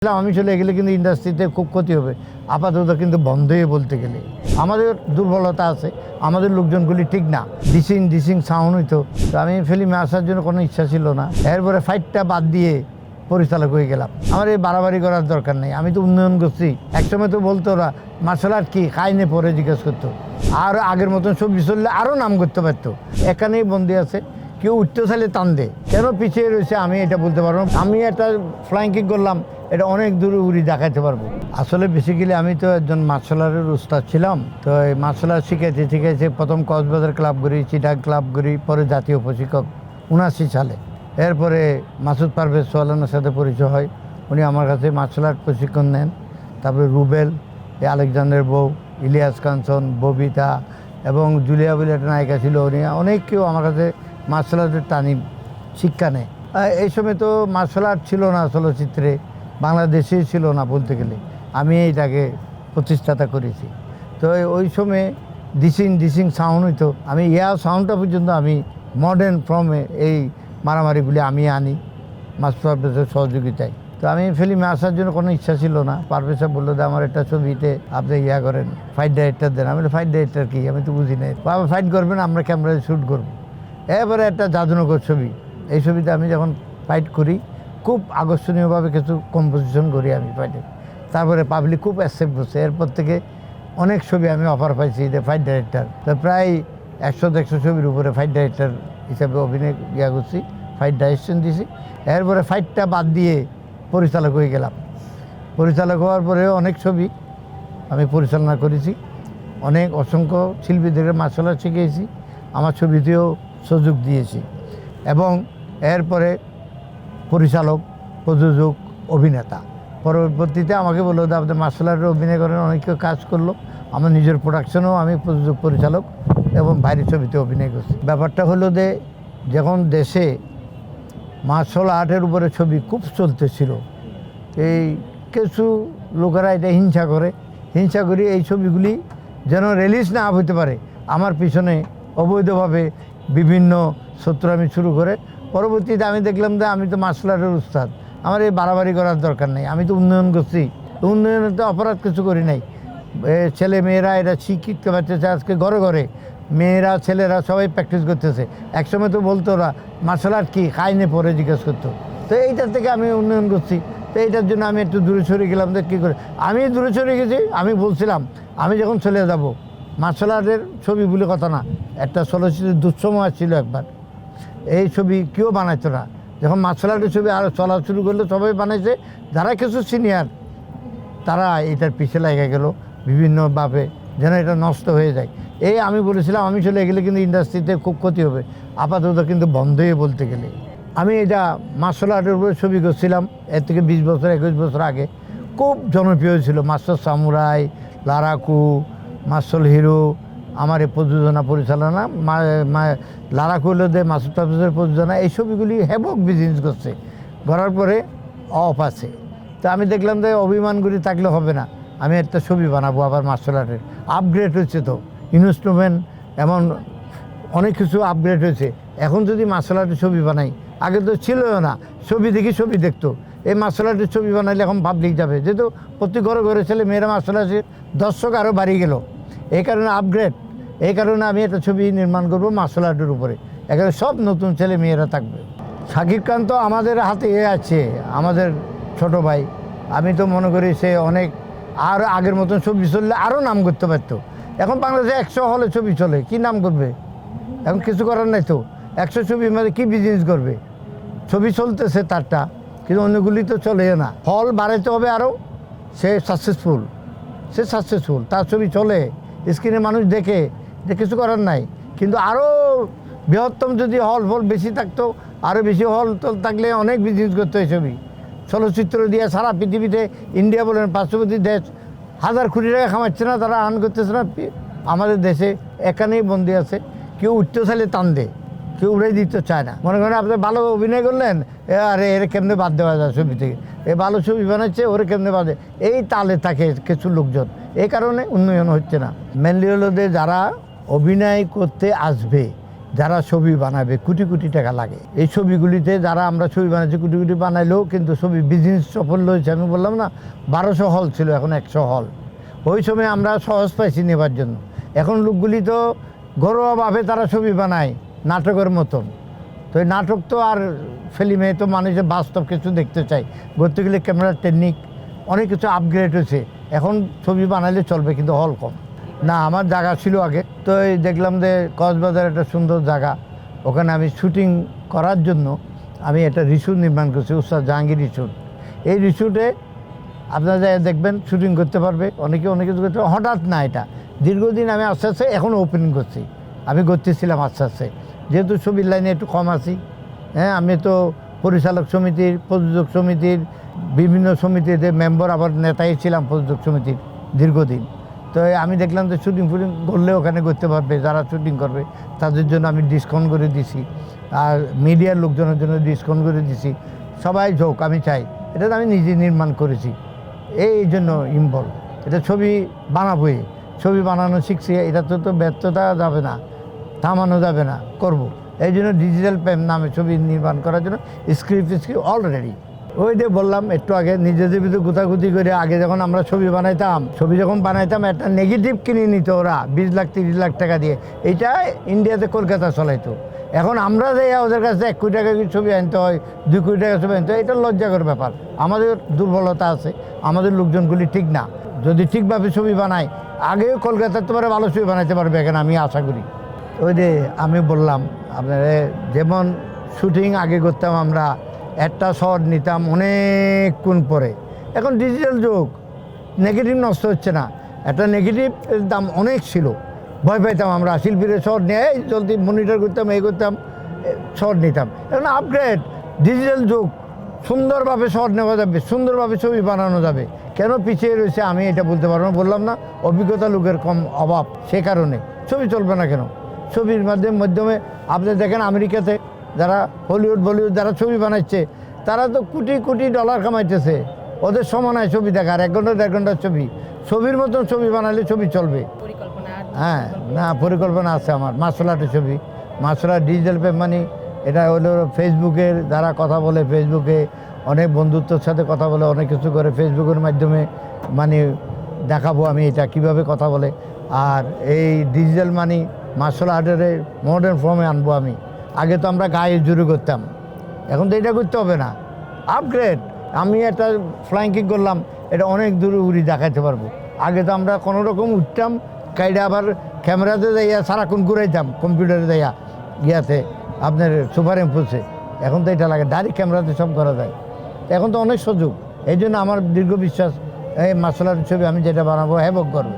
আমি চলে গেলে কিন্তু ইন্ডাস্ট্রিতে খুব ক্ষতি হবে। আপাতত কিন্তু বন্ধই বলতে গেলে আমাদের দুর্বলতা আছে, আমাদের লোকজনগুলি ঠিক না। ডিসিং সাউন্ড হইতো, তো আমি ফিল্মে আসার জন্য কোনো ইচ্ছা ছিল না। এরপরে ফাইটটা বাদ দিয়ে পরিচালক হয়ে গেলাম। আমার এই বাড়াবাড়ি করার দরকার নেই, আমি তো উন্নয়ন করছি। একসময় তো বলতো ওরা মার্শাল আর্ট কি খাইনে পরে জিজ্ঞেস করতো, আর আগের মতন ছবি চললে আরও নাম করতে পারতো। এখানেই বন্দি আছে, কেউ উঠতে চাইলে টান দে, কেন পিছিয়ে রয়েছে আমি এটা বলতে পারবো। আমি একটা ফ্লাইং কিক করলাম, এটা অনেক দূরে উড়ি দেখাতে পারবো। আসলে বেসিক্যালি আমি তো একজন মার্শাল আর্টের উস্তাদ ছিলাম। তো এই মার্শাল আর্ট শিখেছি প্রথম কক্সবাজার ক্লাব করি, চিটাগ ক্লাব করি, পরে জাতীয় প্রশিক্ষক 79 সালে। এরপরে মাসুদ পারভেজ সোহালানের সাথে পরিচয় হয়, উনি আমার কাছে মার্শাল আর্ট প্রশিক্ষণ নেন। তারপরে রুবেল, এই আলেকজান্ডার বউ, ইলিয়াস কাঞ্চন, ববিতা এবং জুলিয়া বলে একটা নায়িকা ছিল, উনি অনেক কেউ আমার কাছে মার্শাল আর্টের টানি শিক্ষা নেয়। এই সময় তো মার্শাল আর্ট ছিল না চলচ্চিত্রে, বাংলাদেশেই ছিল না বলতে গেলে। আমি এইটাকে প্রতিষ্ঠাতা করেছি। তো ওই সময় ডিসিং সাউন্ড হইতো, আমি সাউন্ডটা পর্যন্ত আমি মডার্ন ফর্মে এই মারামারিগুলি আমি আনি মাসুদ পারভেজের সহযোগিতায়। তো আমি ফিল্মে আসার জন্য কোনো ইচ্ছা ছিল না। পারভেজ সাহেব বললো যে আমার একটা ছবিতে আপনি করেন, ফাইট ডাইরেক্টর দেন। আমি ফাইট ডাইরেক্টর কি, আমি তো বুঝি নাই। বাবা ফাইট করবেন, আমরা ক্যামেরায় শ্যুট করবো। এবারে একটা জাদুনগর ছবি, এই ছবিতে আমি যখন ফাইট করি খুব আকর্ষণীয়ভাবে কিছু কম্পোজিশন করি আমি ফাইটে। তারপরে পাবলিক খুব অ্যাকসেপ্ট করছে। এরপর থেকে অনেক ছবি আমি অফার পাইছি যে ফাইট ডাইরেক্টর। তো প্রায় 100-150 ছবির উপরে ফাইট ডাইরেক্টর হিসাবে অভিনয় করছি, ফাইট ডাইরেকশন দিয়েছি। এরপরে ফাইটটা বাদ দিয়ে পরিচালক হয়ে গেলাম। পরিচালক হওয়ার পরে অনেক ছবি আমি পরিচালনা করেছি, অসংখ্য শিল্পীদের মার্শাল আর্ট শিখিয়েছি, আমার ছবিতেও সুযোগ দিয়েছি। এবং এরপরে পরিচালক, প্রযোজক, অভিনেতা। পরবর্তীতে আমাকে বললো যে আপনি মার্শাল আর্টে অভিনয় করেন, অনেক কেউ কাজ করলো। আমার নিজের প্রোডাকশনেও আমি প্রযোজক, পরিচালক এবং বাইরের ছবিতে অভিনয় করছি। ব্যাপারটা হলো যে যখন দেশে মার্শাল আর্টের উপরে ছবি খুব চলতেছিল, এই কিছু লোকেরা এটা হিংসা করে এই ছবিগুলি যেন রিলিজ না হতে পারে, আমার পিছনে অবৈধভাবে বিভিন্ন সূত্রামি শুরু করে। পরবর্তীতে আমি দেখলাম যে আমি তো মার্শাল আর্টের উস্তাদ, আমার এই বাড়াবাড়ি করার দরকার নেই, আমি তো উন্নয়ন করছি। উন্নয়নে তো অপরাধ কিছু করি নাই। ছেলে মেয়েরা এরা শিখতে পারতেছে, আজকে ঘরে ঘরে মেয়েরা ছেলেরা সবাই প্র্যাকটিস করতেছে। একসময় তো বলতো ওরা মার্শাল আর্ট কি খাইনে পরে জিজ্ঞেস করতো। তো এইটার থেকে আমি উন্নয়ন করছি। তো এইটার জন্য আমি একটু দূরে সরে গেলাম। যে কী করে আমি দূরে সরে গেছি, আমি বলছিলাম আমি যখন চলে যাব, মার্শাল আর্টের ছবি বলে কথা না, একটা চলচ্চিত্রের দুঃসময় ছিল একবার, এই ছবি কেউ বানাইতো না। যখন মার্শাল আর্টের ছবি আরও চলা শুরু করলো, সবাই বানাইছে। যারা কিছু সিনিয়র তারা এটার পিছিয়ে লেগে গেল বিভিন্নভাবে, যেন এটা নষ্ট হয়ে যায়। এই আমি বলেছিলাম আমি চলে গেলে কিন্তু ইন্ডাস্ট্রিতে খুব ক্ষতি হবে। আপাতত কিন্তু বন্ধই বলতে গেলে। আমি এটা মার্শাল আর্টের উপরে ছবি করছিলাম এর থেকে 20 বছর 21 বছর আগে। খুব জনপ্রিয় ছিল মাস্টার সামুরাই, লারাকু, মার্শাল হিরো। আমার এই প্রযোজনা পরিচালনা লারাকু হলো যে মাসুদ পারভেজের প্রযোজনা। এই ছবিগুলি হ্যাভক বিজনেস করছে, করার পরে অফ আছে। তো আমি দেখলাম যে অভিমানগুলি থাকলে হবে না, আমি একটা ছবি বানাবো আবার মার্শাল আর্টের। আপগ্রেড হচ্ছে তো ইনস্ট্রুমেন্ট, এমন অনেক কিছু আপগ্রেড হয়েছে। এখন যদি মার্শাল আর্টের ছবি বানাই, আগে তো ছিল না, ছবি দেখি ছবি দেখতো। এই মার্শাল আর্টের ছবি বানাইলে এখন পাবলিক যাবে, যেহেতু প্রতি ঘরে ঘরে ছেলে মেয়েরা মার্শাল আর্টের দর্শক আরও বাড়িয়ে গেল। এই কারণে আপগ্রেড, এই কারণে আমি একটা ছবি নির্মাণ করবো মার্শাল আর্টের উপরে, এখানে সব নতুন ছেলে মেয়েরা থাকবে। শাকিব খান তো আমাদের হাতে আছে, আমাদের ছোট ভাই। আমি তো মনে করি সে অনেক আর আগের মতন ছবি চললে আরও নাম করতে পারতো। এখন বাংলাদেশে 100 হলে ছবি চলে, কি নাম করবে? এখন কিছু করার নাই তো। 100 ছবি মানে কি বিজনেস করবে? ছবি চলতেছে তারটা, কিন্তু অন্যগুলি তো চলে না। হল বাড়াইতে হবে আরও। সে সাকসেসফুল, তার ছবি চলে, স্ক্রিনে মানুষ দেখে, যে কিছু করার নাই। কিন্তু আরও বৃহত্তম যদি হল বেশি থাকতো, আরও বেশি হল থাকলে অনেক বিজনেস করতো এই ছবি। চলচ্চিত্র দিয়ে সারা পৃথিবীতে, ইন্ডিয়া বলেন পার্শ্ববর্তী দেশ, 1000 কোটি টাকা খামাচ্ছে না, তারা আর্ন করতেছে না। আমাদের দেশে এখানেই বন্দি আছে, কেউ উঠতে চাইলে টান দেয়, কেউ উড়াই দিতে চায় না। মনে করেন আপনি ভালো অভিনয় করলেন, আরে এর কেমনে বাদ দেওয়া যায় ছবি থেকে, এ ভালো ছবি বানাচ্ছে, ওরে কেমনে বাদে, এই তালে থাকে কিছু লোকজন। এই কারণে উন্নয়ন হচ্ছে না। মেনলি হলো যে যারা অভিনয় করতে আসবে যারা ছবি বানাবে কোটি কোটি টাকা লাগে। এই ছবিগুলিতে যারা আমরা ছবি বানাচ্ছি কোটি কোটি বানাইলেও কিন্তু ছবি বিজনেস সফল হয়েছে। আমি বললাম না 1200 হল ছিল, এখন 100 হল। ওই সময় আমরা সহজ পাইছি নেবার জন্য। এখন লোকগুলি তো ঘরোয়াভাবে তারা ছবি বানায় নাটকের মতন। তো এই নাটক তো আর ফিল্মে তো মানুষের বাস্তব কিছু দেখতে চাই, করতে গেলে ক্যামেরার টেকনিক অনেক কিছু আপগ্রেড হয়েছে। এখন ছবি বানাইলে চলবে, কিন্তু হল কম। না, আমার জায়গা ছিল আগে, তো এই দেখলাম যে কক্সবাজার একটা সুন্দর জায়গা, ওখানে আমি শুটিং করার জন্য আমি একটা রিসোর্ট নির্মাণ করছি, উস্তাদ জাহাঙ্গীর রিসোর্ট। এই রিসোর্টে আপনারা যাই দেখবেন শুটিং করতে পারবে, অনেকে অনেক কিছু করতে পারবে। হঠাৎ না, এটা দীর্ঘদিন আমি আস্তে আস্তে এখনও ওপেনিং করছি। আমি করতেছিলাম আস্তে আস্তে, যেহেতু ছবির লাইনে একটু কম আছি। হ্যাঁ, আমি তো পরিচালক সমিতির, প্রযোজক সমিতির, বিভিন্ন সমিতিতে মেম্বার, আবার নেতাই ছিলাম প্রযোজক সমিতির দীর্ঘদিন। তো আমি দেখলাম যে শুটিং ফুটিং করলে ওখানে করতে পারবে, যারা শুটিং করবে তাদের জন্য আমি ডিসকাউন্ট করে দিছি, আর মিডিয়ার লোকজনের জন্য ডিসকাউন্ট করে দিছি। সবাই যোগ, আমি চাই। এটা আমি নিজে নির্মাণ করেছি, এই জন্য ইনভলভ। এটা ছবি বানাবোই, ছবি বানানো শিখছি, এটা তো ব্যর্থতা যাবে না, থামানো যাবে না, করব। এই জন্য ডিজিটাল প্রেম নামে ছবি নির্মাণ করার জন্য স্ক্রিপ্ট অলরেডি। ওই যে বললাম একটু আগে, নিজেদের ভিতরে গুতাগুতি করে আগে যখন আমরা ছবি বানাইতাম একটা নেগেটিভ কিনে নিত ওরা 20 লাখ 30 লাখ টাকা দিয়ে। এইটা ইন্ডিয়াতে কলকাতা চলাইতো। এখন আমরা যাই ওদের কাছে 1 কোটি টাকা ছবি আনতে হয়, 2 কোটি টাকা ছবি আনতে হয়, এটা লজ্জাকর ব্যাপার। আমাদের দুর্বলতা আছে, আমাদের লোকজনগুলি ঠিক না। যদি ঠিকভাবে ছবি বানায়, আগেও কলকাতার তোমার ভালো ছবি বানাইতে পারবে, এখানে আমি আশা করি। ওই যে আমি বললাম আপনারা, যেমন শুটিং আগে করতাম আমরা, একটা শট নিতাম অনেকক্ষণ পরে। এখন ডিজিটাল যুগ, নেগেটিভ নষ্ট হচ্ছে না। একটা নেগেটিভ দাম অনেক ছিল, ভয় পাইতাম আমরা। শিল্পীর শট নিয়ে জলদি মনিটর করতাম, এই করতাম, শট নিতাম। এখন আপগ্রেড, ডিজিটাল যুগ, সুন্দরভাবে শট নেওয়া যাবে, সুন্দরভাবে ছবি বানানো যাবে। কেন পিছিয়ে রয়েছে আমি এটা বলতে পারবো না। বললাম না, অভিজ্ঞতা লোকের কম অভাব, সে কারণে ছবি চলবে না কেন। ছবির মাধ্যমে আপনি দেখেন আমেরিকাতে যারা হলিউড বলিউড যারা ছবি বানাচ্ছে, তারা তো কোটি কোটি ডলার কামাইতেছে। ওদের সময় নাই ছবি দেখার, 1 ঘন্টা 1.5 ঘন্টার ছবির মতন ছবি বানালে ছবি চলবে। হ্যাঁ, না পরিকল্পনা আছে আমার। মার্শাল আর্টের ছবি, মার্শাল আর্ট ডিজিটাল মানে এটা হলো ফেসবুকের যারা কথা বলে, ফেসবুকে অনেক বন্ধুত্বের সাথে কথা বলে, অনেক কিছু করে ফেসবুকের মাধ্যমে মানে দেখাবো আমি এটা কীভাবে কথা বলে। আর এই ডিজিটাল মানি মার্শাল আর্টের মডার্ন ফর্মে আনবো আমি। আগে তো আমরা গায়ে জুড়ে করতাম, এখন তো এটা করতে হবে না, আপগ্রেড। আমি একটা ফ্লাইং কিক করলাম, এটা অনেক দূরে উড়ি দেখাতে পারবো। আগে তো আমরা কোনো রকম উঠতাম, কাইডা আবার ক্যামেরাতে যাইয়া সারাক্ষণ ঘুরাইতাম, কম্পিউটারে যাইয়া ইয়াতে আপনার সুপার ইম্পোজে। এখন তো এটা লাগে, ডাইরেক্ট ক্যামেরাতে সব করা যায়। এখন তো অনেক সুযোগ। এই জন্য আমার দীর্ঘ বিশ্বাস, এই মার্শাল আর্টের ছবি আমি যেটা বানাবো হ্যাবক করবে।